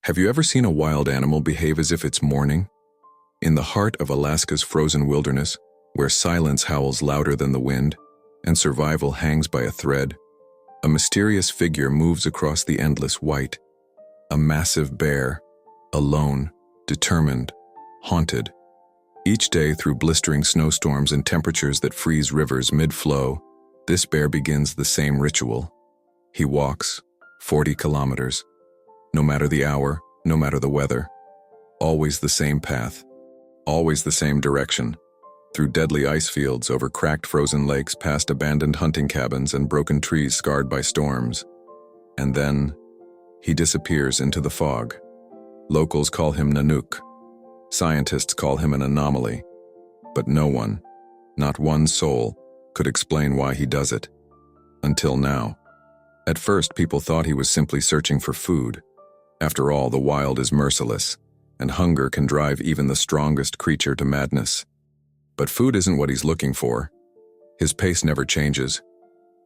Have you ever seen a wild animal behave as if it's mourning? In the heart of Alaska's frozen wilderness, where silence howls louder than the wind and survival hangs by a thread, a mysterious figure moves across the endless white. A massive bear, alone, determined, haunted. Each day through blistering snowstorms and temperatures that freeze rivers mid-flow, this bear begins the same ritual. He walks 40 kilometers. No matter the hour, no matter the weather. Always the same path. Always the same direction. Through deadly ice fields, over cracked frozen lakes, past abandoned hunting cabins and broken trees scarred by storms. And then, he disappears into the fog. Locals call him Nanook. Scientists call him an anomaly. But no one, not one soul, could explain why he does it. Until now. At first, people thought he was simply searching for food. After all, the wild is merciless, and hunger can drive even the strongest creature to madness. But food isn't what he's looking for. His pace never changes.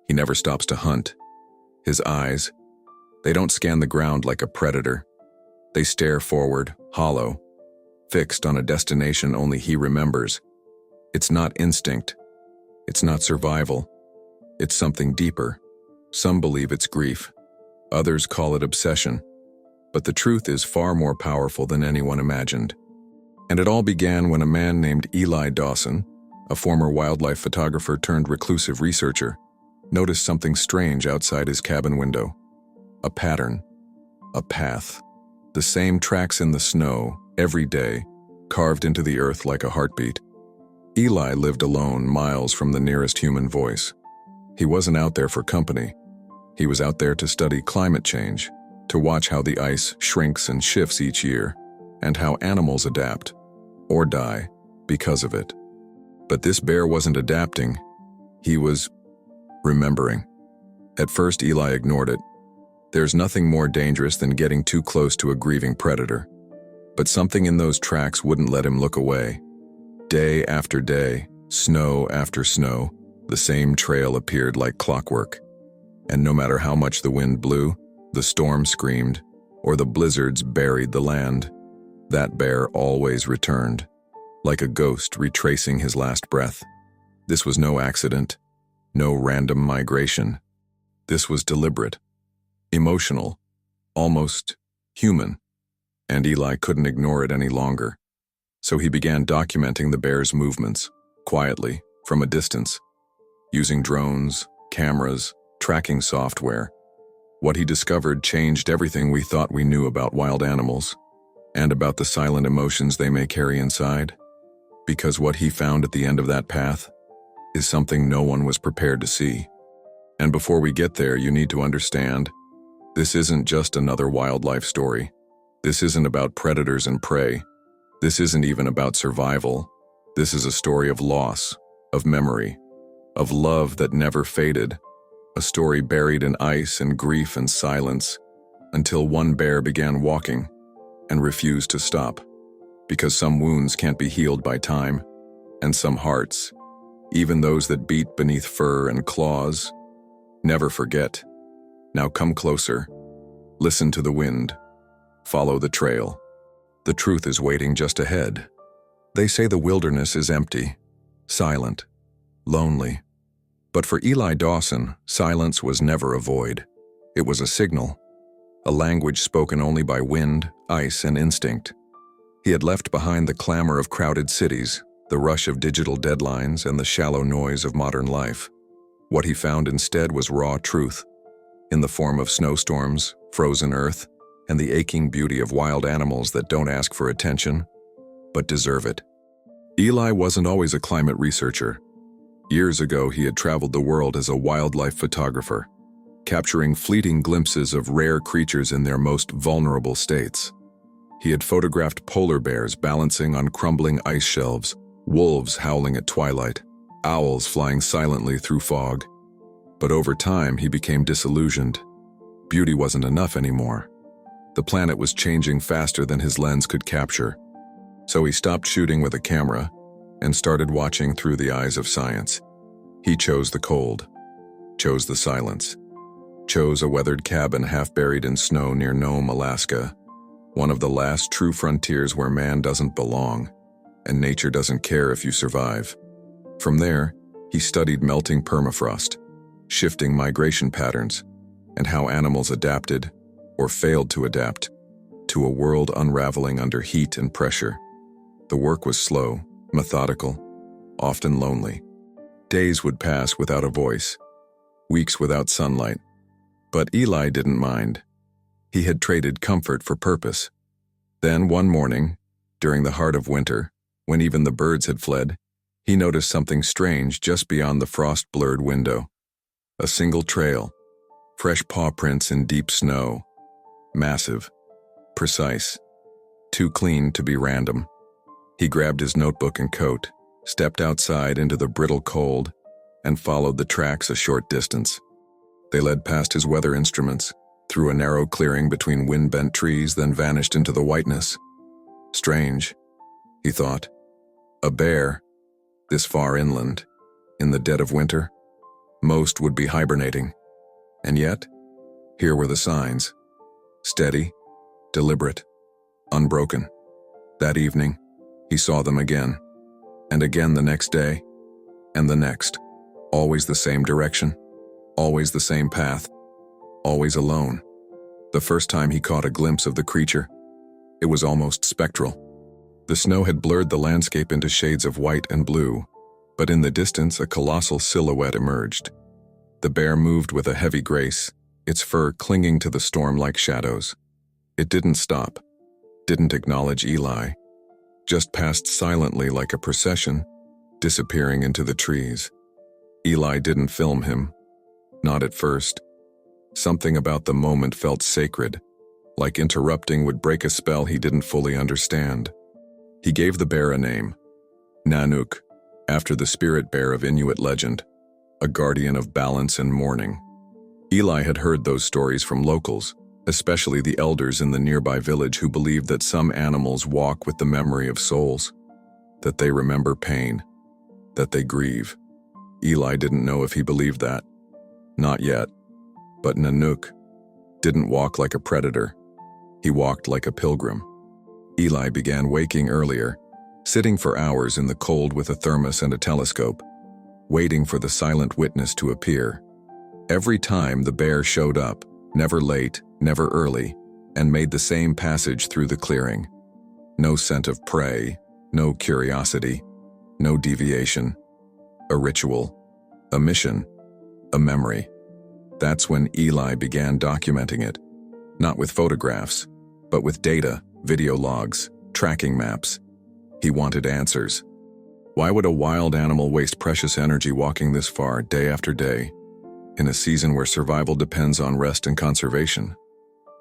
He never stops to hunt. His eyes, they don't scan the ground like a predator. They stare forward, hollow, fixed on a destination only he remembers. It's not instinct. It's not survival. It's something deeper. Some believe it's grief. Others call it obsession. But the truth is far more powerful than anyone imagined. And it all began when a man named Eli Dawson, a former wildlife photographer turned reclusive researcher, noticed something strange outside his cabin window. A pattern. A path. The same tracks in the snow, every day, carved into the earth like a heartbeat. Eli lived alone, miles from the nearest human voice. He wasn't out there for company. He was out there to study climate change, to watch how the ice shrinks and shifts each year, and how animals adapt, or die, because of it. But this bear wasn't adapting. He was remembering. At first, Eli ignored it. There's nothing more dangerous than getting too close to a grieving predator. But something in those tracks wouldn't let him look away. Day after day, snow after snow, the same trail appeared like clockwork. And no matter how much the wind blew, the storm screamed, or the blizzards buried the land, that bear always returned, like a ghost retracing his last breath. This was no accident, no random migration. This was deliberate, emotional, almost human, and Eli couldn't ignore it any longer. So he began documenting the bear's movements, quietly, from a distance, using drones, cameras, tracking software. What he discovered changed everything we thought we knew about wild animals, and about the silent emotions they may carry inside. Because what he found at the end of that path is something no one was prepared to see. And before we get there, you need to understand, this isn't just another wildlife story. This isn't about predators and prey. This isn't even about survival. This is a story of loss, of memory, of love that never faded. A story buried in ice and grief and silence, until one bear began walking and refused to stop. Because some wounds can't be healed by time, and some hearts, even those that beat beneath fur and claws, never forget. Now come closer. Listen to the wind. Follow the trail. The truth is waiting just ahead. They say the wilderness is empty, silent, lonely. But for Eli Dawson, silence was never a void. It was a signal, a language spoken only by wind, ice, and instinct. He had left behind the clamor of crowded cities, the rush of digital deadlines, and the shallow noise of modern life. What he found instead was raw truth, in the form of snowstorms, frozen earth, and the aching beauty of wild animals that don't ask for attention, but deserve it. Eli wasn't always a climate researcher. Years ago, he had traveled the world as a wildlife photographer, capturing fleeting glimpses of rare creatures in their most vulnerable states. He had photographed polar bears balancing on crumbling ice shelves, wolves howling at twilight, owls flying silently through fog. But over time, he became disillusioned. Beauty wasn't enough anymore. The planet was changing faster than his lens could capture. So he stopped shooting with a camera and started watching through the eyes of science. He chose the cold, chose the silence, chose a weathered cabin half buried in snow near Nome, Alaska, one of the last true frontiers where man doesn't belong, and nature doesn't care if you survive. From there, he studied melting permafrost, shifting migration patterns, and how animals adapted, or failed to adapt, to a world unraveling under heat and pressure. The work was slow, methodical, often lonely. Days would pass without a voice, weeks without sunlight. But Eli didn't mind. He had traded comfort for purpose. Then one morning, during the heart of winter, when even the birds had fled, he noticed something strange just beyond the frost-blurred window. A single trail, fresh paw prints in deep snow, massive, precise, too clean to be random. He grabbed his notebook and coat, stepped outside into the brittle cold, and followed the tracks a short distance. They led past his weather instruments, through a narrow clearing between wind-bent trees, then vanished into the whiteness. Strange, he thought. A bear, this far inland, in the dead of winter. Most would be hibernating. And yet, here were the signs. Steady, deliberate, unbroken. That evening, he saw them again. And again the next day, and the next. Always the same direction, always the same path, always alone. The first time he caught a glimpse of the creature, it was almost spectral. The snow had blurred the landscape into shades of white and blue, but in the distance a colossal silhouette emerged. The bear moved with a heavy grace, its fur clinging to the storm like shadows. It didn't stop, didn't acknowledge Eli, just passed silently like a procession, disappearing into the trees. Eli didn't film him, not at first. Something about the moment felt sacred, like interrupting would break a spell he didn't fully understand. He gave the bear a name, Nanook, after the spirit bear of Inuit legend, a guardian of balance and mourning. Eli had heard those stories from locals, especially the elders in the nearby village who believed that some animals walk with the memory of souls, that they remember pain, that they grieve. Eli didn't know if he believed that. Not yet. But Nanook didn't walk like a predator. He walked like a pilgrim. Eli began waking earlier, sitting for hours in the cold with a thermos and a telescope, waiting for the silent witness to appear. Every time the bear showed up, never late, never early, and made the same passage through the clearing. No scent of prey, no curiosity, no deviation. A ritual, a mission, a memory. That's when Eli began documenting it, not with photographs, but with data, video logs, tracking maps. He wanted answers. Why would a wild animal waste precious energy walking this far day after day, in a season where survival depends on rest and conservation?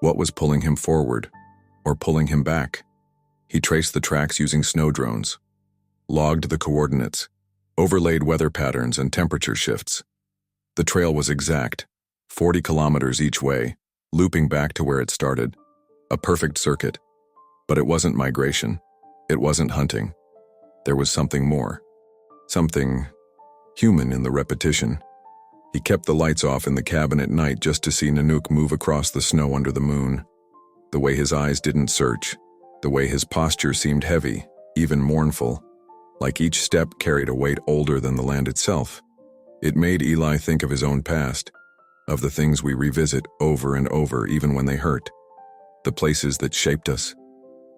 What was pulling him forward, or pulling him back? He traced the tracks using snow drones, logged the coordinates, overlaid weather patterns and temperature shifts. The trail was exact, 40 kilometers each way, looping back to where it started. A perfect circuit. But it wasn't migration. It wasn't hunting. There was something more. Something human in the repetition. He kept the lights off in the cabin at night just to see Nanook move across the snow under the moon. The way his eyes didn't search. The way his posture seemed heavy, even mournful, like each step carried a weight older than the land itself. It made Eli think of his own past, of the things we revisit over and over even when they hurt. The places that shaped us.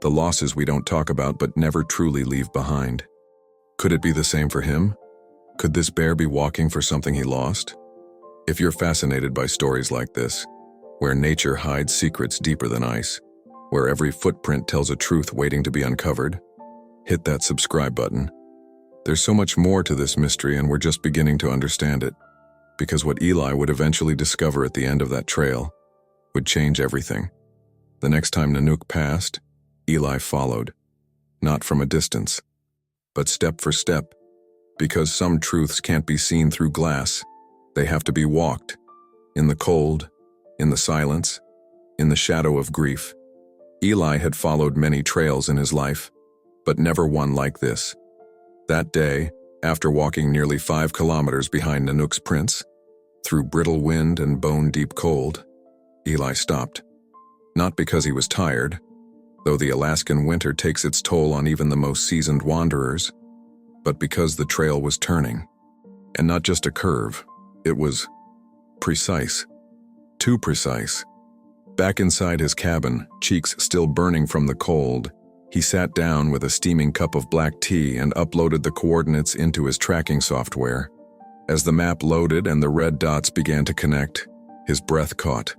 The losses we don't talk about but never truly leave behind. Could it be the same for him? Could this bear be walking for something he lost? If you're fascinated by stories like this, where nature hides secrets deeper than ice, where every footprint tells a truth waiting to be uncovered, hit that subscribe button. There's so much more to this mystery and we're just beginning to understand it, because what Eli would eventually discover at the end of that trail would change everything. The next time Nanook passed, Eli followed, not from a distance, but step for step, because some truths can't be seen through glass. They have to be walked, in the cold, in the silence, in the shadow of grief. Eli had followed many trails in his life, but never one like this. That day, after walking nearly 5 kilometers behind Nanook's prints, through brittle wind and bone-deep cold, Eli stopped. Not because he was tired, though the Alaskan winter takes its toll on even the most seasoned wanderers, but because the trail was turning. And not just a curve, it was precise. Too precise. Back inside his cabin, cheeks still burning from the cold, he sat down with a steaming cup of black tea and uploaded the coordinates into his tracking software. As the map loaded and the red dots began to connect, his breath caught.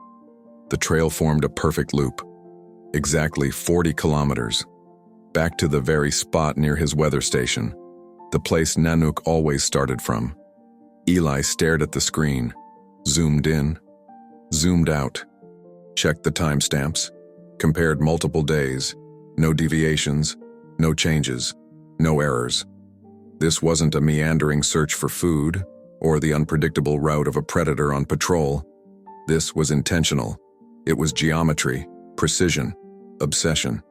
The trail formed a perfect loop. Exactly 40 kilometers. Back to the very spot near his weather station, the place Nanook always started from. Eli stared at the screen, zoomed in, zoomed out, checked the timestamps, compared multiple days. No deviations, no changes, no errors. This wasn't a meandering search for food or the unpredictable route of a predator on patrol. This was intentional. It was geometry, precision, obsession.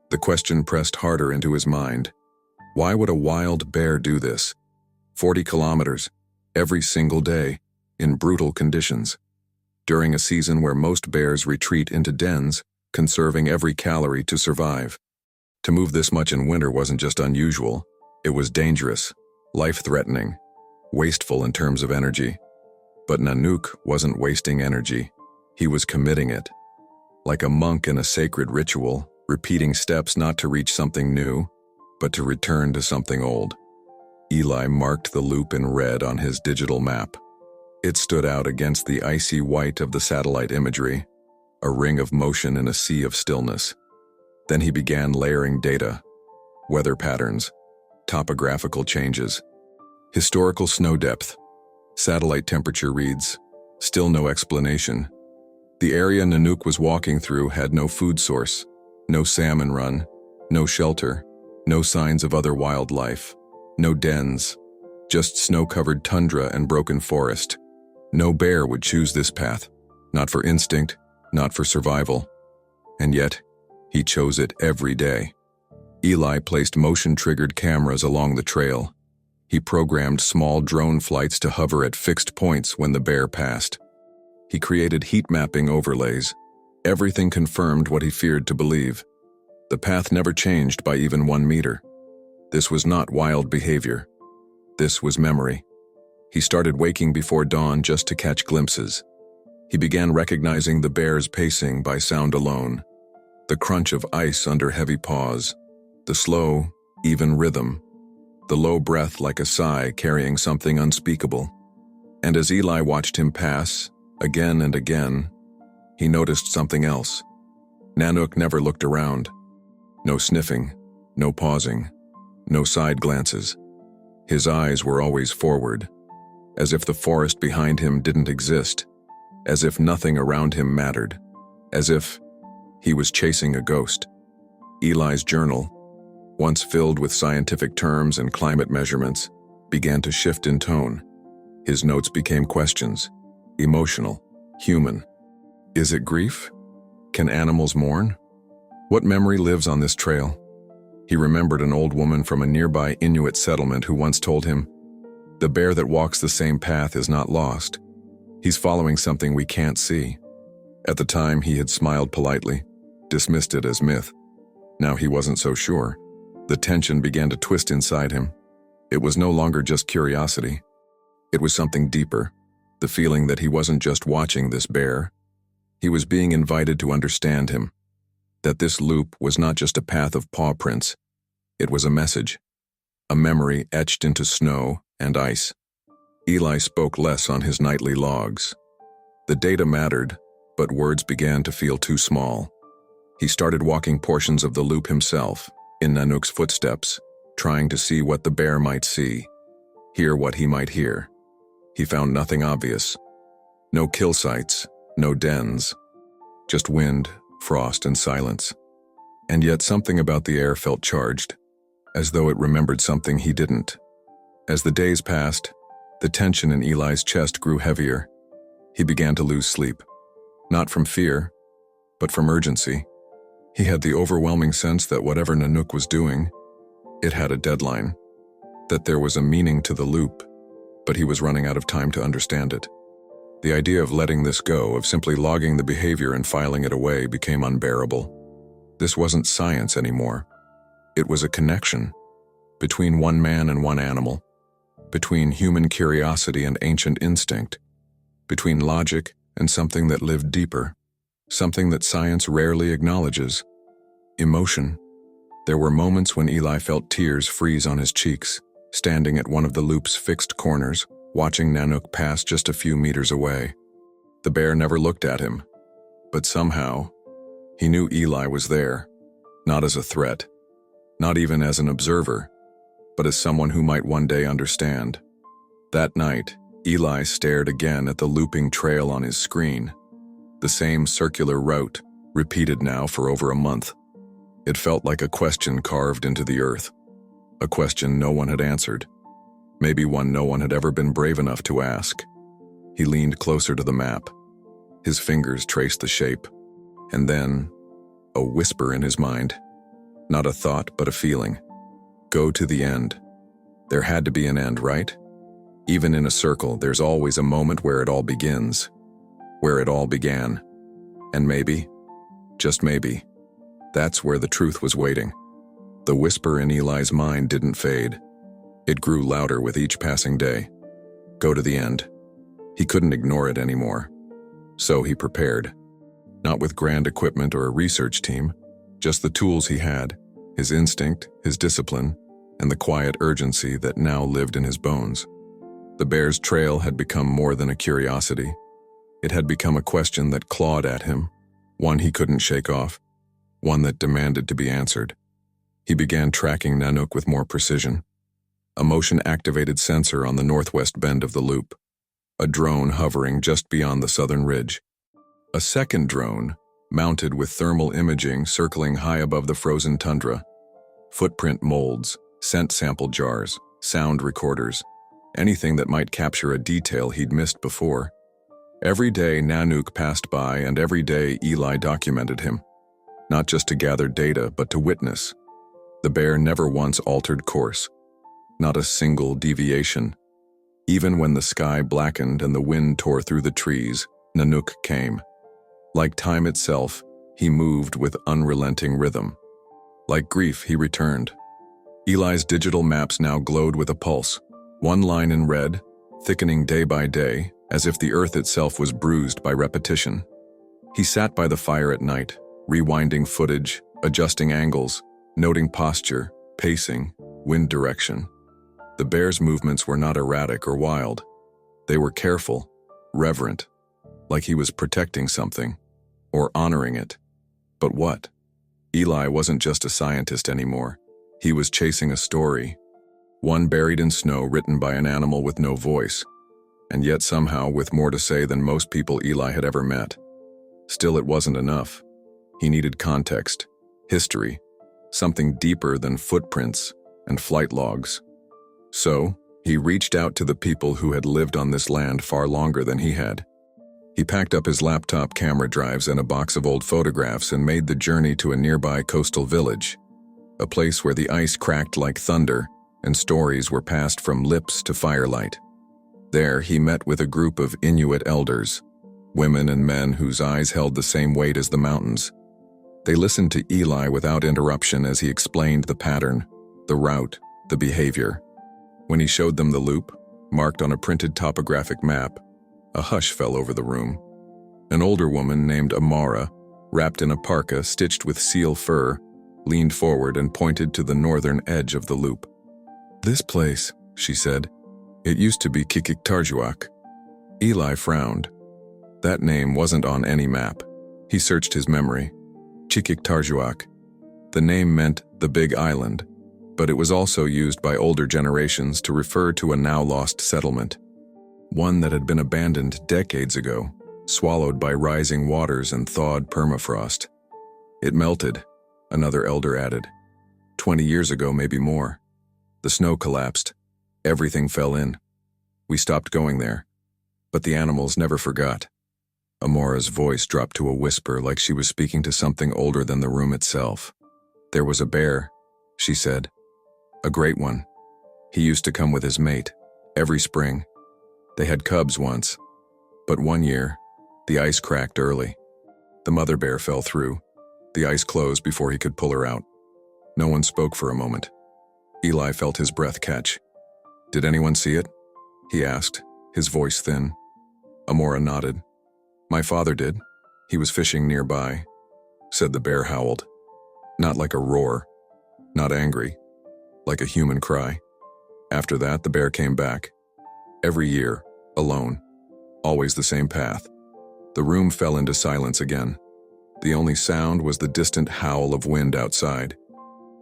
The question pressed harder into his mind. Why would a wild bear do this? 40 kilometers, every single day, in brutal conditions. During a season where most bears retreat into dens, conserving every calorie to survive. To move this much in winter wasn't just unusual, it was dangerous, life-threatening, wasteful in terms of energy. But Nanook wasn't wasting energy, he was committing it. Like a monk in a sacred ritual, repeating steps not to reach something new, but to return to something old. Eli marked the loop in red on his digital map. It stood out against the icy white of the satellite imagery, a ring of motion in a sea of stillness. Then he began layering data, weather patterns, topographical changes, historical snow depth, satellite temperature reads, still no explanation. The area Nanook was walking through had no food source, no salmon run, no shelter, no signs of other wildlife, no dens, just snow-covered tundra and broken forest. No bear would choose this path, not for instinct, not for survival. And yet, he chose it every day. Eli placed motion-triggered cameras along the trail. He programmed small drone flights to hover at fixed points when the bear passed. He created heat mapping overlays. Everything confirmed what he feared to believe. The path never changed by even 1 meter. This was not wild behavior. This was memory. He started waking before dawn just to catch glimpses. He began recognizing the bear's pacing by sound alone, the crunch of ice under heavy paws, the slow, even rhythm, the low breath like a sigh carrying something unspeakable. And as Eli watched him pass, again and again, he noticed something else. Nanook never looked around. No sniffing, no pausing, no side glances. His eyes were always forward, as if the forest behind him didn't exist, as if nothing around him mattered, as if he was chasing a ghost. Eli's journal, once filled with scientific terms and climate measurements, began to shift in tone. His notes became questions, emotional, human. Is it grief? Can animals mourn? What memory lives on this trail? He remembered an old woman from a nearby Inuit settlement who once told him, "The bear that walks the same path is not lost. He's following something we can't see." At the time, he had smiled politely, dismissed it as myth. Now he wasn't so sure. The tension began to twist inside him. It was no longer just curiosity. It was something deeper, the feeling that he wasn't just watching this bear. He was being invited to understand him. That this loop was not just a path of paw prints. It was a message, a memory etched into snow and ice. Eli spoke less on his nightly logs. The data mattered, but words began to feel too small. He started walking portions of the loop himself, in Nanook's footsteps, trying to see what the bear might see, hear what he might hear. He found nothing obvious. No kill sites, no dens, just wind, frost, and silence. And yet something about the air felt charged, as though it remembered something he didn't. As the days passed, the tension in Eli's chest grew heavier. He began to lose sleep, not from fear, but from urgency. He had the overwhelming sense that whatever Nanook was doing, it had a deadline, that there was a meaning to the loop, but he was running out of time to understand it. The idea of letting this go, of simply logging the behavior and filing it away, became unbearable. This wasn't science anymore. It was a connection between one man and one animal, between human curiosity and ancient instinct, between logic and something that lived deeper, something that science rarely acknowledges: emotion. There were moments when Eli felt tears freeze on his cheeks, standing at one of the loop's fixed corners, watching Nanook pass just a few meters away. The bear never looked at him, but somehow, he knew Eli was there, not as a threat, not even as an observer, but as someone who might one day understand. That night, Eli stared again at the looping trail on his screen. The same circular route, repeated now for over a month. It felt like a question carved into the earth. A question no one had answered. Maybe one no one had ever been brave enough to ask. He leaned closer to the map. His fingers traced the shape. And then, a whisper in his mind. Not a thought, but a feeling. Go to the end. There had to be an end, right? Even in a circle, there's always a moment where it all begins. Where it all began. And maybe, just maybe, that's where the truth was waiting. The whisper in Eli's mind didn't fade. It grew louder with each passing day. Go to the end. He couldn't ignore it anymore. So he prepared. Not with grand equipment or a research team, just the tools he had, his instinct, his discipline, and the quiet urgency that now lived in his bones. The bear's trail had become more than a curiosity. It had become a question that clawed at him, one he couldn't shake off, one that demanded to be answered. He began tracking Nanook with more precision. A motion-activated sensor on the northwest bend of the loop. A drone hovering just beyond the southern ridge. A second drone, mounted with thermal imaging circling high above the frozen tundra. Footprint molds, scent sample jars, sound recorders, anything that might capture a detail he'd missed before. Every day Nanook passed by, and every day Eli documented him. Not just to gather data, but to witness. The bear never once altered course. Not a single deviation. Even when the sky blackened and the wind tore through the trees, Nanook came. Like time itself, he moved with unrelenting rhythm. Like grief, he returned. Eli's digital maps now glowed with a pulse, one line in red, thickening day by day, as if the earth itself was bruised by repetition. He sat by the fire at night, rewinding footage, adjusting angles, noting posture, pacing, wind direction. The bear's movements were not erratic or wild. They were careful, reverent, like he was protecting something, or honoring it. But what? Eli wasn't just a scientist anymore. He was chasing a story, one buried in snow written by an animal with no voice, and yet somehow with more to say than most people Eli had ever met. Still, it wasn't enough. He needed context, history, something deeper than footprints and flight logs. So, he reached out to the people who had lived on this land far longer than he had. He packed up his laptop camera drives and a box of old photographs and made the journey to a nearby coastal village, a place where the ice cracked like thunder and stories were passed from lips to firelight. There, he met with a group of Inuit elders, women and men whose eyes held the same weight as the mountains. They listened to Eli without interruption as he explained the pattern, the route, the behavior. When he showed them the loop, marked on a printed topographic map, a hush fell over the room. An older woman named Amara, wrapped in a parka stitched with seal fur, leaned forward and pointed to the northern edge of the loop. "This place," she said, "it used to be Kikiktarjuak." Eli frowned. That name wasn't on any map. He searched his memory. Kikiktarjuak. The name meant the Big Island, but it was also used by older generations to refer to a now-lost settlement. One that had been abandoned decades ago, swallowed by rising waters and thawed permafrost. It melted, another elder added. 20 years ago, maybe more. The snow collapsed. Everything fell in. We stopped going there. But the animals never forgot. Amora's voice dropped to a whisper like she was speaking to something older than the room itself. "There was a bear," she said. "A great one. He used to come with his mate, every spring. They had cubs once. But one year, the ice cracked early. The mother bear fell through. The ice closed before he could pull her out. No one spoke for a moment. Eli felt his breath catch. "Did anyone see it?" he asked, his voice thin. Amora nodded. "My father did. He was fishing nearby," said the bear howled. Not like a roar, not angry, like a human cry. After that, the bear came back. Every year, alone, always the same path. The room fell into silence again. The only sound was the distant howl of wind outside.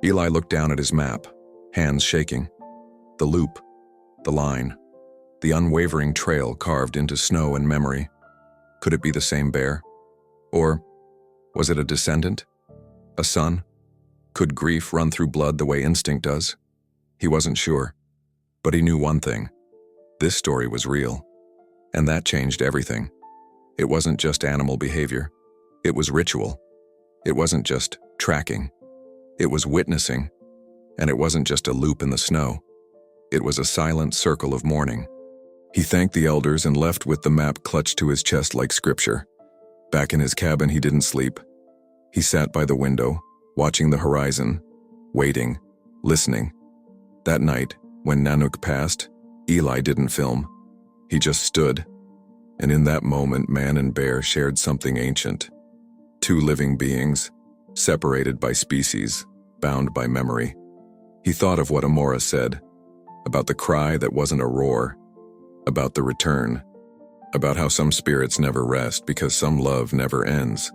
Eli looked down at his map, hands shaking. The loop, the line, the unwavering trail carved into snow and memory. Could it be the same bear? Or was it a descendant? A son? Could grief run through blood the way instinct does? He wasn't sure. But he knew one thing. This story was real. And that changed everything. It wasn't just animal behavior. It was ritual. It wasn't just tracking. It was witnessing. And it wasn't just a loop in the snow. It was a silent circle of mourning. He thanked the elders and left with the map clutched to his chest like scripture. Back in his cabin, he didn't sleep. He sat by the window, watching the horizon, waiting, listening. That night, when Nanook passed, Eli didn't film. He just stood. And in that moment, man and bear shared something ancient. Two living beings, separated by species, bound by memory. He thought of what Amora said, about the cry that wasn't a roar, about the return, about how some spirits never rest because some love never ends.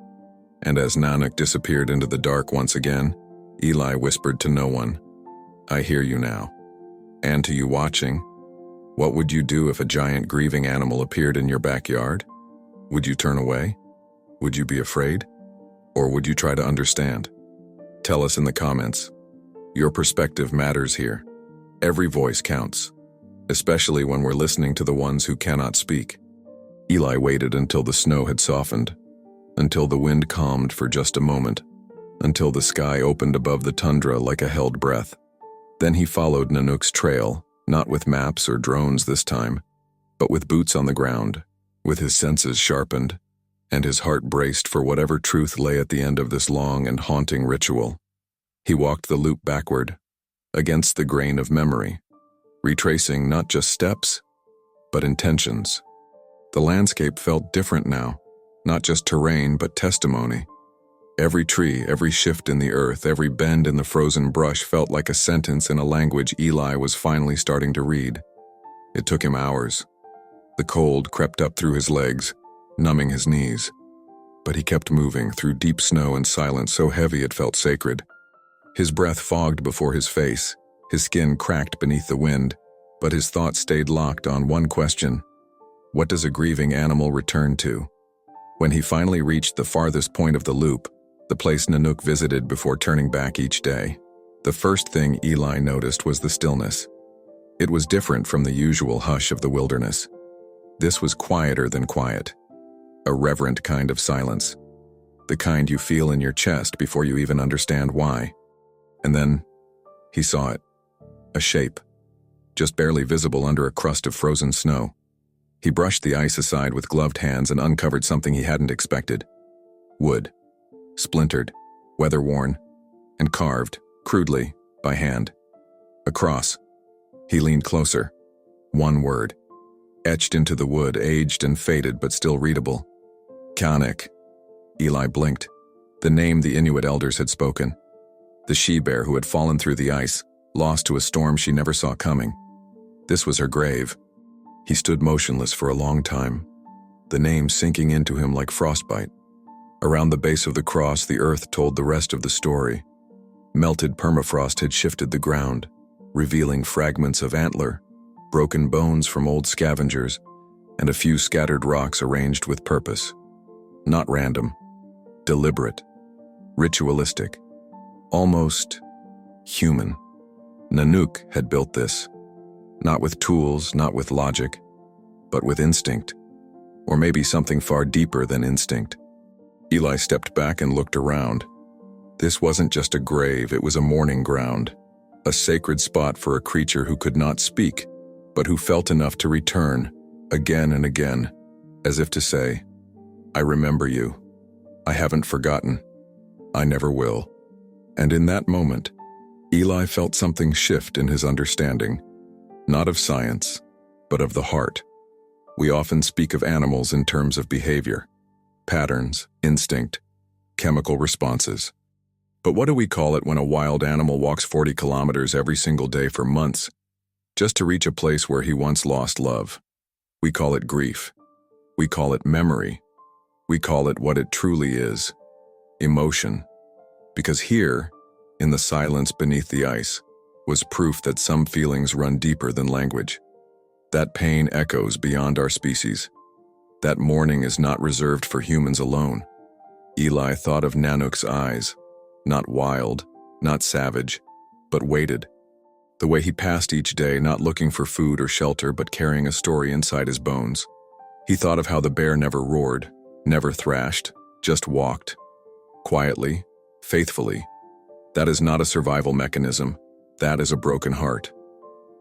And as Nanook disappeared into the dark once again, Eli whispered to no one, "I hear you now." And to you watching, what would you do if a giant grieving animal appeared in your backyard? Would you turn away? Would you be afraid? Or would you try to understand? Tell us in the comments. Your perspective matters here. Every voice counts, especially when we're listening to the ones who cannot speak. Eli waited until the snow had softened, until the wind calmed for just a moment, until the sky opened above the tundra like a held breath. Then he followed Nanook's trail, not with maps or drones this time, but with boots on the ground, with his senses sharpened, and his heart braced for whatever truth lay at the end of this long and haunting ritual. He walked the loop backward, against the grain of memory, retracing not just steps, but intentions. The landscape felt different now, not just terrain, but testimony. Every tree, every shift in the earth, every bend in the frozen brush felt like a sentence in a language Eli was finally starting to read. It took him hours. The cold crept up through his legs, numbing his knees. But he kept moving through deep snow and silence so heavy it felt sacred. His breath fogged before his face, his skin cracked beneath the wind, but his thoughts stayed locked on one question. What does a grieving animal return to? When he finally reached the farthest point of the loop, the place Nanook visited before turning back each day, the first thing Eli noticed was the stillness. It was different from the usual hush of the wilderness. This was quieter than quiet. A reverent kind of silence. The kind you feel in your chest before you even understand why. And then, he saw it. A shape, just barely visible under a crust of frozen snow. He brushed the ice aside with gloved hands and uncovered something he hadn't expected. Wood. Splintered, weather-worn, and carved, crudely, by hand. A cross. He leaned closer. One word. Etched into the wood, aged and faded but still readable. Kanik. Eli blinked. The name the Inuit elders had spoken. The she-bear who had fallen through the ice, lost to a storm she never saw coming. This was her grave. He stood motionless for a long time, the name sinking into him like frostbite. Around the base of the cross, the earth told the rest of the story. Melted permafrost had shifted the ground, revealing fragments of antler, broken bones from old scavengers, and a few scattered rocks arranged with purpose. Not random, deliberate, ritualistic, almost human. Nanook had built this, not with tools, not with logic, but with instinct, or maybe something far deeper than instinct. Eli stepped back and looked around. This wasn't just a grave, it was a mourning ground, a sacred spot for a creature who could not speak, but who felt enough to return, again and again, as if to say, I remember you. I haven't forgotten. I never will. And in that moment, Eli felt something shift in his understanding, not of science, but of the heart. We often speak of animals in terms of behavior, patterns, instinct, chemical responses. But what do we call it when a wild animal walks 40 kilometers every single day for months, just to reach a place where he once lost love? We call it grief. We call it memory. We call it what it truly is, emotion. Because here, in the silence beneath the ice, was proof that some feelings run deeper than language. That pain echoes beyond our species. That mourning is not reserved for humans alone. Eli thought of Nanook's eyes, not wild, not savage, but weighted. The way he passed each day, not looking for food or shelter, but carrying a story inside his bones. He thought of how the bear never roared, never thrashed, just walked. Quietly, faithfully. That is not a survival mechanism. That is a broken heart.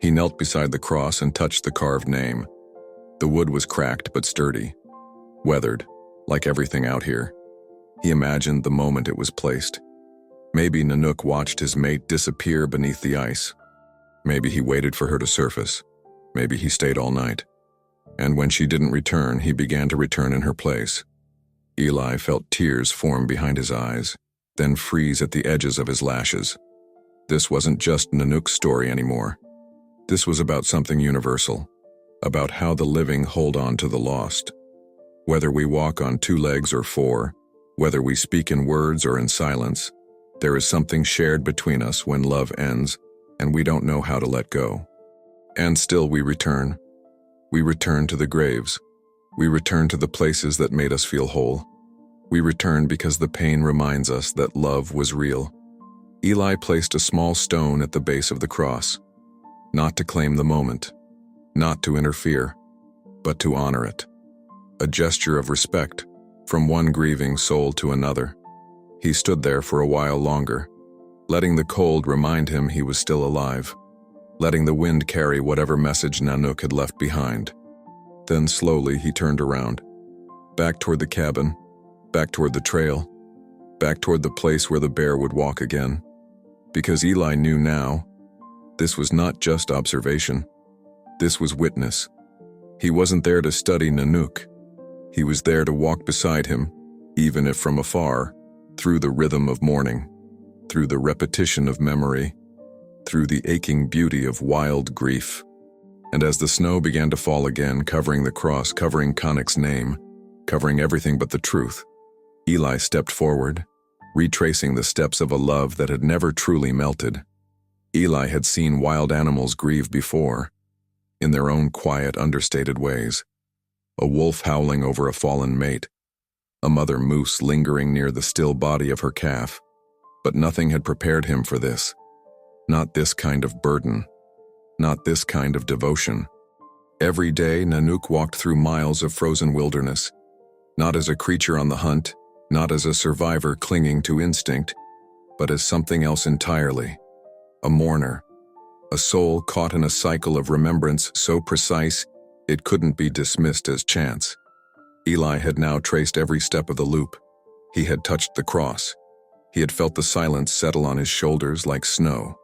He knelt beside the cross and touched the carved name. The wood was cracked but sturdy, weathered, like everything out here. He imagined the moment it was placed. Maybe Nanook watched his mate disappear beneath the ice. Maybe he waited for her to surface. Maybe he stayed all night. And when she didn't return, he began to return in her place. Eli felt tears form behind his eyes, then freeze at the edges of his lashes. This wasn't just Nanook's story anymore. This was about something universal, about how the living hold on to the lost. Whether we walk on 2 legs or 4, whether we speak in words or in silence, there is something shared between us when love ends and we don't know how to let go. And still we return. We return to the graves. We return to the places that made us feel whole. We return because the pain reminds us that love was real. Eli placed a small stone at the base of the cross, not to claim the moment, not to interfere, but to honor it. A gesture of respect from one grieving soul to another. He stood there for a while longer, letting the cold remind him he was still alive, letting the wind carry whatever message Nanook had left behind. Then slowly he turned around, back toward the cabin, back toward the trail, back toward the place where the bear would walk again. Because Eli knew now, this was not just observation. This was witness. He wasn't there to study Nanook. He was there to walk beside him, even if from afar, through the rhythm of mourning, through the repetition of memory, through the aching beauty of wild grief. And as the snow began to fall again, covering the cross, covering Nanook's name, covering everything but the truth, Eli stepped forward, retracing the steps of a love that had never truly melted. Eli had seen wild animals grieve before, in their own quiet, understated ways. A wolf howling over a fallen mate, a mother moose lingering near the still body of her calf. But nothing had prepared him for this. Not this kind of burden. Not this kind of devotion. Every day, Nanook walked through miles of frozen wilderness, not as a creature on the hunt, not as a survivor clinging to instinct, but as something else entirely. A mourner. A soul caught in a cycle of remembrance so precise it couldn't be dismissed as chance. Eli had now traced every step of the loop. He had touched the cross. He had felt the silence settle on his shoulders like snow.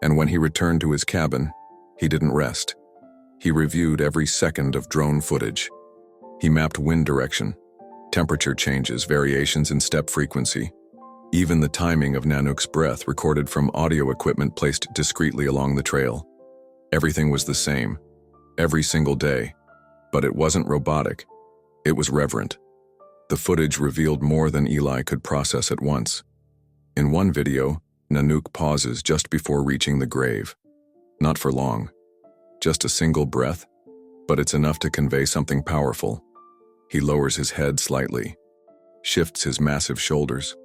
And when he returned to his cabin, he didn't rest. He reviewed every second of drone footage. He mapped wind direction, temperature changes, variations in step frequency. Even the timing of Nanook's breath recorded from audio equipment placed discreetly along the trail. Everything was the same, every single day. But it wasn't robotic. It was reverent. The footage revealed more than Eli could process at once. In one video, Nanook pauses just before reaching the grave. Not for long. Just a single breath, but it's enough to convey something powerful. He lowers his head slightly, shifts his massive shoulders.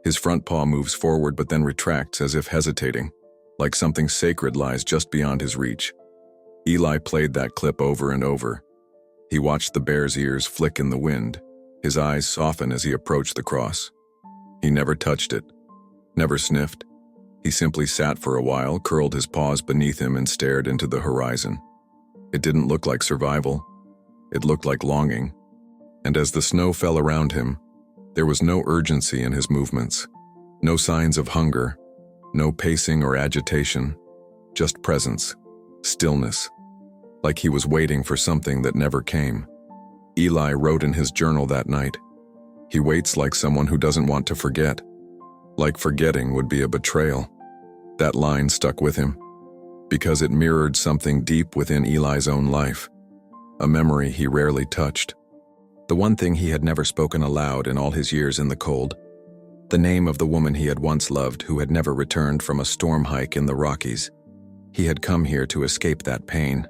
His front paw moves forward but then retracts as if hesitating, like something sacred lies just beyond his reach. Eli played that clip over and over. He watched the bear's ears flick in the wind, his eyes soften as he approached the cross. He never touched it, never sniffed. He simply sat for a while, curled his paws beneath him and stared into the horizon. It didn't look like survival. It looked like longing. And as the snow fell around him, there was no urgency in his movements, No signs of hunger, no pacing or agitation, just presence, stillness, like he was waiting for something that never came. Eli wrote in his journal that night, "He waits like someone who doesn't want to forget, like forgetting would be a betrayal." That line stuck with him, because it mirrored something deep within Eli's own life, a memory he rarely touched. The one thing he had never spoken aloud in all his years in the cold, the name of the woman he had once loved who had never returned from a storm hike in the Rockies. He had come here to escape that pain,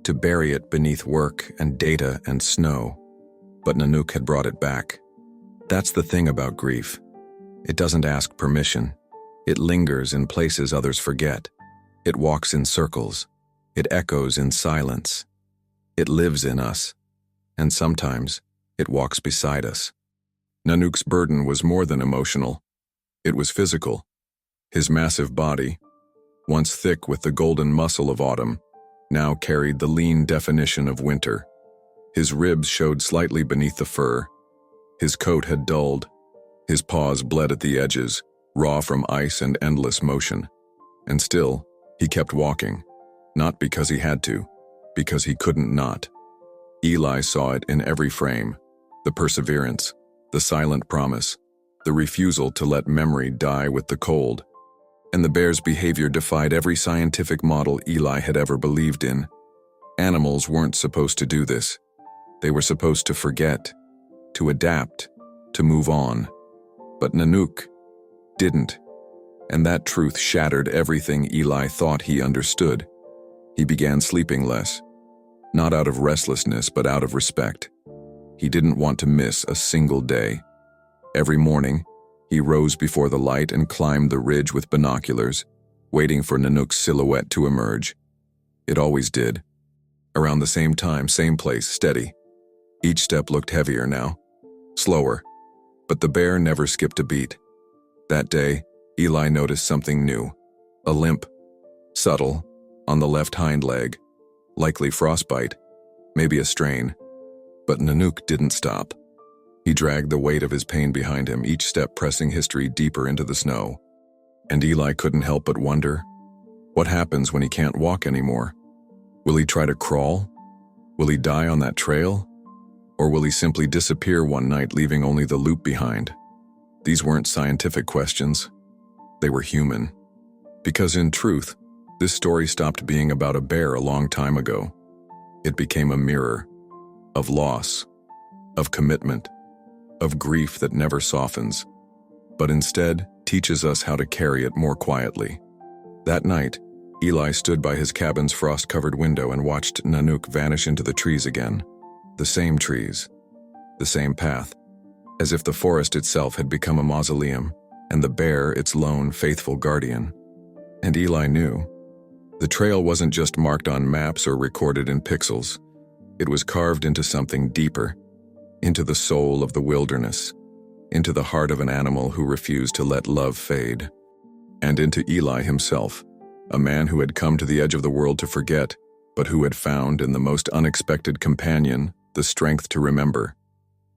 to bury it beneath work and data and snow, but Nanook had brought it back. That's the thing about grief. It doesn't ask permission. It lingers in places others forget. It walks in circles. It echoes in silence. It lives in us, and sometimes it walks beside us. Nanook's burden was more than emotional. It was physical. His massive body, once thick with the golden muscle of autumn, now carried the lean definition of winter. His ribs showed slightly beneath the fur. His coat had dulled. His paws bled at the edges, raw from ice and endless motion. And still, he kept walking, not because he had to, because he couldn't not. Eli saw it in every frame, the perseverance, the silent promise, the refusal to let memory die with the cold. And the bear's behavior defied every scientific model Eli had ever believed in. Animals weren't supposed to do this. They were supposed to forget, to adapt, to move on. But Nanook didn't, and that truth shattered everything Eli thought he understood. He began sleeping less, not out of restlessness but out of respect. He didn't want to miss a single day. Every morning, he rose before the light and climbed the ridge with binoculars, waiting for Nanook's silhouette to emerge. It always did. Around the same time, same place, steady. Each step looked heavier now, slower, but the bear never skipped a beat. That day, Eli noticed something new. A limp, subtle, on the left hind leg, likely frostbite, maybe a strain. But Nanook didn't stop. He dragged the weight of his pain behind him, each step pressing history deeper into the snow. And Eli couldn't help but wonder, what happens when he can't walk anymore? Will he try to crawl? Will he die on that trail? Or will he simply disappear one night, leaving only the loop behind? These weren't scientific questions. They were human. Because in truth, this story stopped being about a bear a long time ago. It became a mirror of loss, of commitment, of grief that never softens, but instead teaches us how to carry it more quietly. That night, Eli stood by his cabin's frost-covered window and watched Nanook vanish into the trees again. The same trees, the same path, as if the forest itself had become a mausoleum, and the bear its lone, faithful guardian. And Eli knew. The trail wasn't just marked on maps or recorded in pixels. It was carved into something deeper, into the soul of the wilderness, into the heart of an animal who refused to let love fade, and into Eli himself, a man who had come to the edge of the world to forget, but who had found in the most unexpected companion the strength to remember.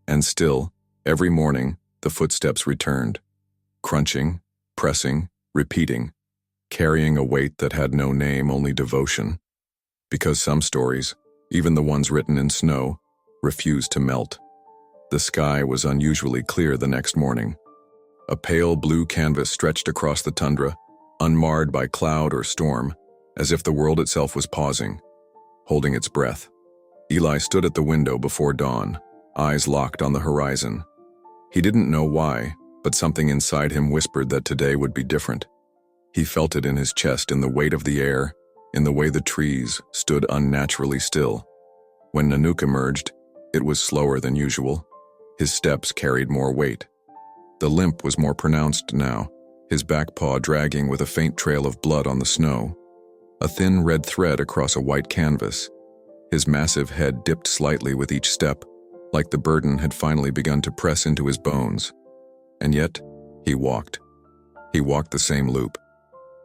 And still, every morning, the footsteps returned, crunching, pressing, repeating, carrying a weight that had no name, only devotion. Because some stories, even the ones written in snow, refused to melt. The sky was unusually clear the next morning. A pale blue canvas stretched across the tundra, unmarred by cloud or storm, as if the world itself was pausing, holding its breath. Eli stood at the window before dawn, eyes locked on the horizon. He didn't know why, but something inside him whispered that today would be different. He felt it in his chest, in the weight of the air, in the way the trees stood unnaturally still. When Nanook emerged, it was slower than usual. His steps carried more weight. The limp was more pronounced now, his back paw dragging with a faint trail of blood on the snow, a thin red thread across a white canvas. His massive head dipped slightly with each step, like the burden had finally begun to press into his bones. And yet, he walked. He walked the same loop.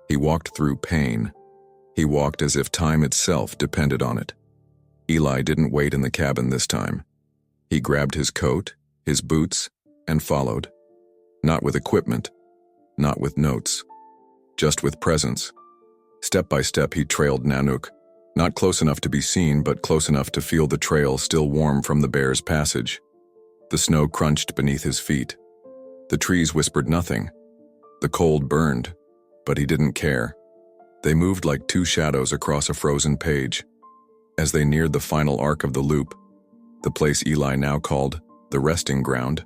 He walked through pain. He walked as if time itself depended on it. Eli didn't wait in the cabin this time. He grabbed his coat, his boots, and followed. Not with equipment, not with notes, just with presence. Step by step he trailed Nanook, not close enough to be seen but close enough to feel the trail still warm from the bear's passage. The snow crunched beneath his feet. The trees whispered nothing. The cold burned, but he didn't care. They moved like two shadows across a frozen page. As they neared the final arc of the loop, the place Eli now called the resting ground,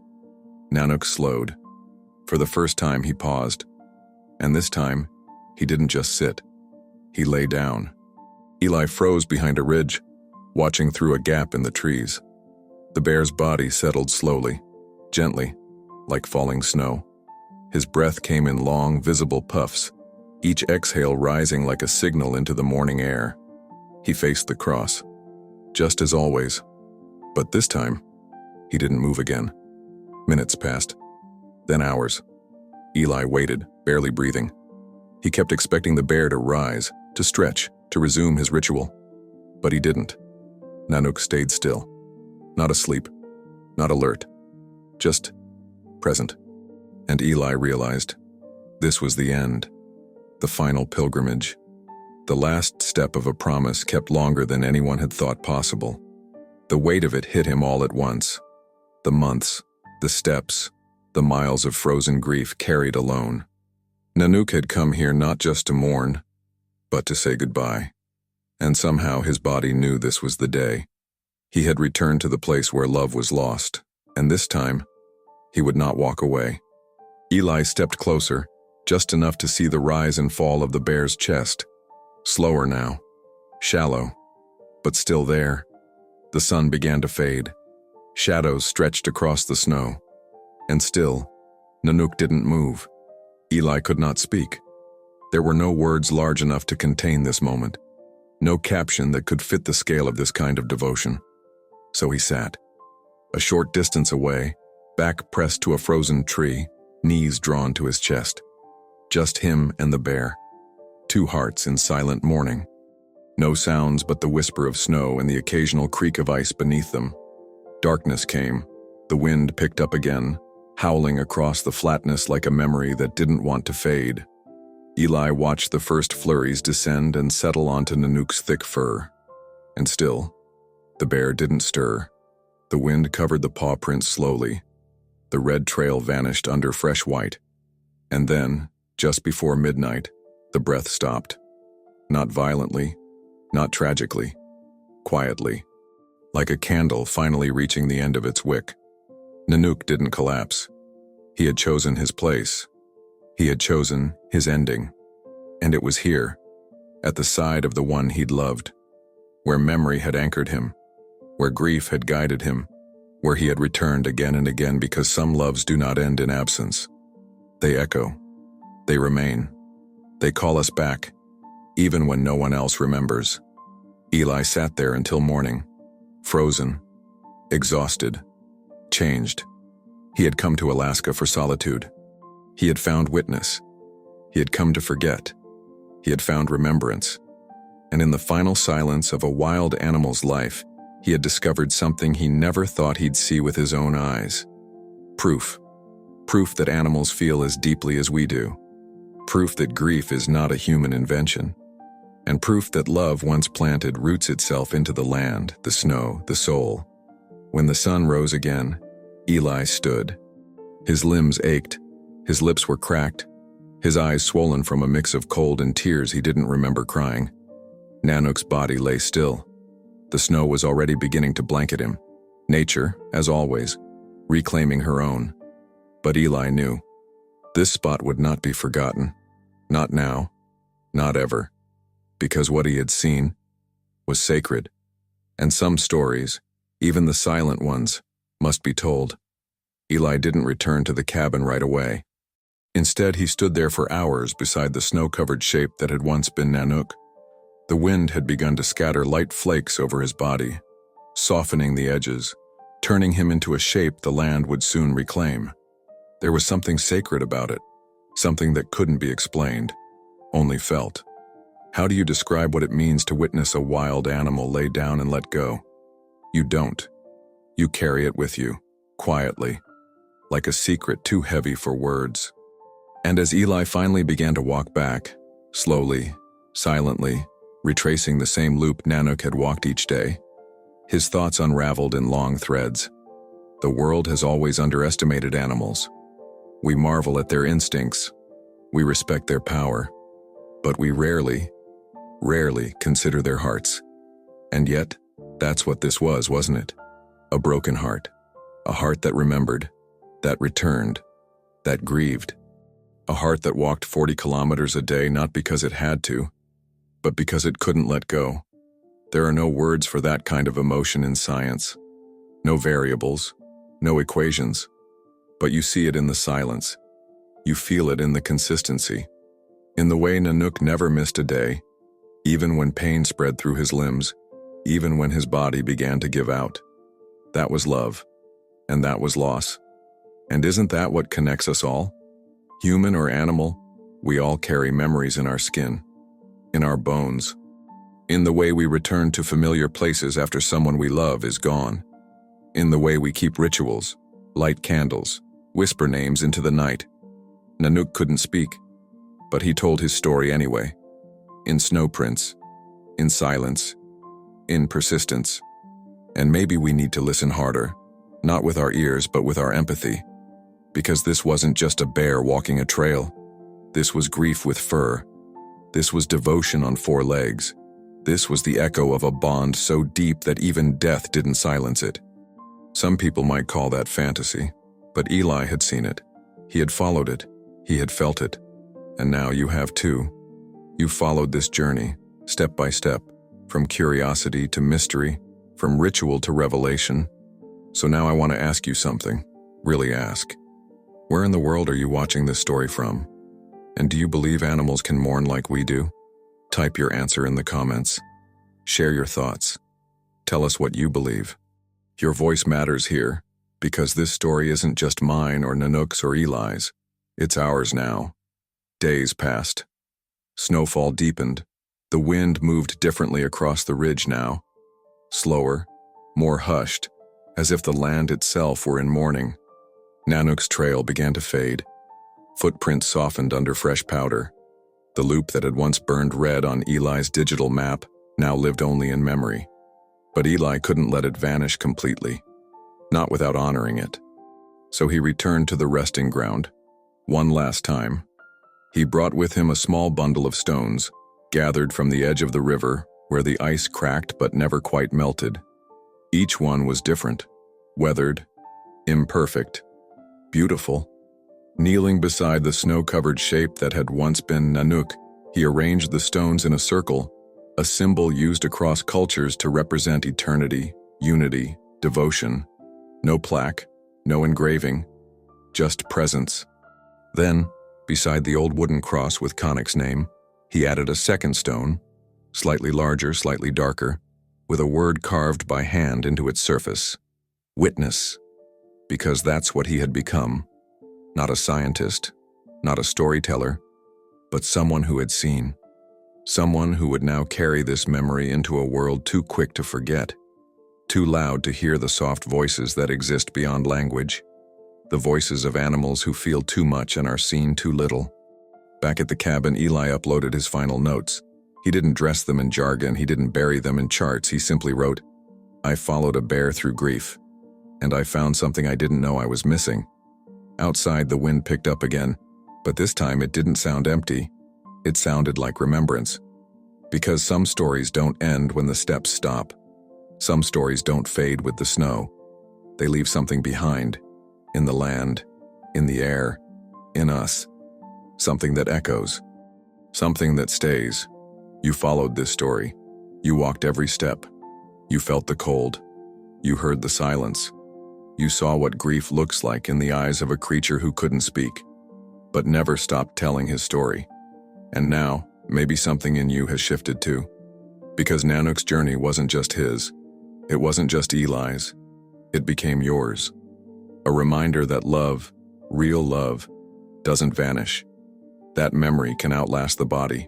Nanook slowed. For the first time he paused. And this time, he didn't just sit. He lay down. Eli froze behind a ridge, watching through a gap in the trees. The bear's body settled slowly, gently, like falling snow. His breath came in long, visible puffs, each exhale rising like a signal into the morning air. He faced the cross, just as always. But this time, he didn't move again. Minutes passed, then hours. Eli waited, barely breathing. He kept expecting the bear to rise, to stretch, to resume his ritual. But he didn't. Nanook stayed still. Not asleep, not alert, just present. And Eli realized this was the end, the final pilgrimage. The last step of a promise kept longer than anyone had thought possible. The weight of it hit him all at once. The months, the steps, the miles of frozen grief carried alone. Nanook had come here not just to mourn, but to say goodbye. And somehow his body knew this was the day. He had returned to the place where love was lost, and this time, he would not walk away. Eli stepped closer, just enough to see the rise and fall of the bear's chest. Slower now, shallow, but still there. The sun began to fade. Shadows stretched across the snow. And still, Nanook didn't move. Eli could not speak. There were no words large enough to contain this moment. No caption that could fit the scale of this kind of devotion. So he sat. A short distance away, back pressed to a frozen tree, knees drawn to his chest. Just him and the bear. Two hearts in silent mourning. No sounds but the whisper of snow and the occasional creak of ice beneath them. Darkness came. The wind picked up again, howling across the flatness like a memory that didn't want to fade. Eli watched the first flurries descend and settle onto Nanook's thick fur. And still, the bear didn't stir. The wind covered the paw prints slowly. The red trail vanished under fresh white. And then, just before midnight, the breath stopped. Not violently, not tragically, quietly, like a candle finally reaching the end of its wick. Nanook didn't collapse. He had chosen his place. He had chosen his ending. And it was here, at the side of the one he'd loved, where memory had anchored him, where grief had guided him, where he had returned again and again because some loves do not end in absence. They echo. They remain. They call us back, even when no one else remembers. Eli sat there until morning, frozen, exhausted, changed. He had come to Alaska for solitude. He had found witness. He had come to forget. He had found remembrance. And in the final silence of a wild animal's life, he had discovered something he never thought he'd see with his own eyes. Proof. Proof that animals feel as deeply as we do. Proof that grief is not a human invention. And proof that love, once planted, roots itself into the land, the snow, the soul. When the sun rose again, Eli stood. His limbs ached. His lips were cracked. His eyes swollen from a mix of cold and tears he didn't remember crying. Nanook's body lay still. The snow was already beginning to blanket him. Nature, as always, reclaiming her own. But Eli knew. This spot would not be forgotten. Not now. Not ever. Because what he had seen was sacred. And some stories, even the silent ones, must be told. Eli didn't return to the cabin right away. Instead, he stood there for hours beside the snow-covered shape that had once been Nanook. The wind had begun to scatter light flakes over his body, softening the edges, turning him into a shape the land would soon reclaim. There was something sacred about it, something that couldn't be explained, only felt. How do you describe what it means to witness a wild animal lay down and let go? You don't. You carry it with you, quietly, like a secret too heavy for words. And as Eli finally began to walk back, slowly, silently, retracing the same loop Nanook had walked each day, his thoughts unraveled in long threads. The world has always underestimated animals. We marvel at their instincts. We respect their power. But we rarely consider their hearts. And yet, that's what this was, wasn't it? A broken heart. A heart that remembered, that returned, that grieved. A heart that walked 40 kilometers a day not because it had to, but because it couldn't let go. There are no words for that kind of emotion in science. No variables, no equations. But you see it in the silence. You feel it in the consistency. In the way Nanook never missed a day, even when pain spread through his limbs, even when his body began to give out. That was love, and that was loss. And isn't that what connects us all? Human or animal, we all carry memories in our skin, in our bones, in the way we return to familiar places after someone we love is gone, in the way we keep rituals, light candles, whisper names into the night. Nanook couldn't speak, but he told his story anyway, in snow prints, in silence, in persistence. And maybe we need to listen harder, not with our ears but with our empathy, because this wasn't just a bear walking a trail. This was grief with fur. This was devotion on 4 legs. This was the echo of a bond so deep that even death didn't silence it. Some people might call that fantasy, but Eli had seen it. He had followed it. He had felt it. And now you have too. You followed this journey, step by step, from curiosity to mystery, from ritual to revelation. So now I want to ask you something. Really ask. Where in the world are you watching this story from? And do you believe animals can mourn like we do? Type your answer in the comments. Share your thoughts. Tell us what you believe. Your voice matters here, because this story isn't just mine or Nanook's or Eli's. It's ours now. Days passed. Snowfall deepened. The wind moved differently across the ridge now. Slower, more hushed, as if the land itself were in mourning. Nanook's trail began to fade. Footprints softened under fresh powder. The loop that had once burned red on Eli's digital map now lived only in memory. But Eli couldn't let it vanish completely, not without honoring it. So he returned to the resting ground, one last time. He brought with him a small bundle of stones, gathered from the edge of the river, where the ice cracked but never quite melted. Each one was different, weathered, imperfect, beautiful. Kneeling beside the snow-covered shape that had once been Nanook, he arranged the stones in a circle, a symbol used across cultures to represent eternity, unity, devotion. No plaque, no engraving, just presence. Then, beside the old wooden cross with Connick's name, he added a second stone, slightly larger, slightly darker, with a word carved by hand into its surface. Witness, because that's what he had become. Not a scientist, not a storyteller, but someone who had seen. Someone who would now carry this memory into a world too quick to forget, too loud to hear the soft voices that exist beyond language, the voices of animals who feel too much and are seen too little. Back at the cabin, Eli uploaded his final notes. He didn't dress them in jargon, he didn't bury them in charts, he simply wrote, "I followed a bear through grief, and I found something I didn't know I was missing." Outside, the wind picked up again, but this time it didn't sound empty. It sounded like remembrance. Because some stories don't end when the steps stop. Some stories don't fade with the snow. They leave something behind, in the land, in the air, in us. Something that echoes. Something that stays. You followed this story. You walked every step. You felt the cold. You heard the silence. You saw what grief looks like in the eyes of a creature who couldn't speak, but never stopped telling his story. And now, maybe something in you has shifted too. Because Nanook's journey wasn't just his. It wasn't just Eli's. It became yours. A reminder that love, real love, doesn't vanish. That memory can outlast the body.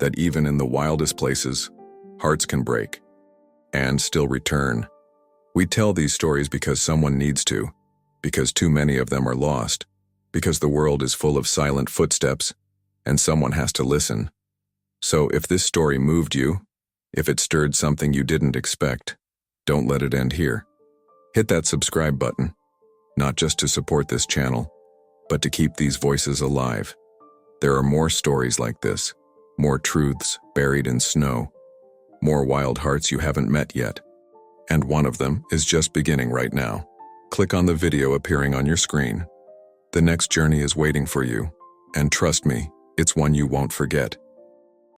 That even in the wildest places, hearts can break and still return. We tell these stories because someone needs to, because too many of them are lost, because the world is full of silent footsteps, and someone has to listen. So if this story moved you, if it stirred something you didn't expect, don't let it end here. Hit that subscribe button, not just to support this channel, but to keep these voices alive. There are more stories like this, more truths buried in snow, more wild hearts you haven't met yet. And one of them is just beginning right now. Click on the video appearing on your screen. The next journey is waiting for you, and trust me, it's one you won't forget.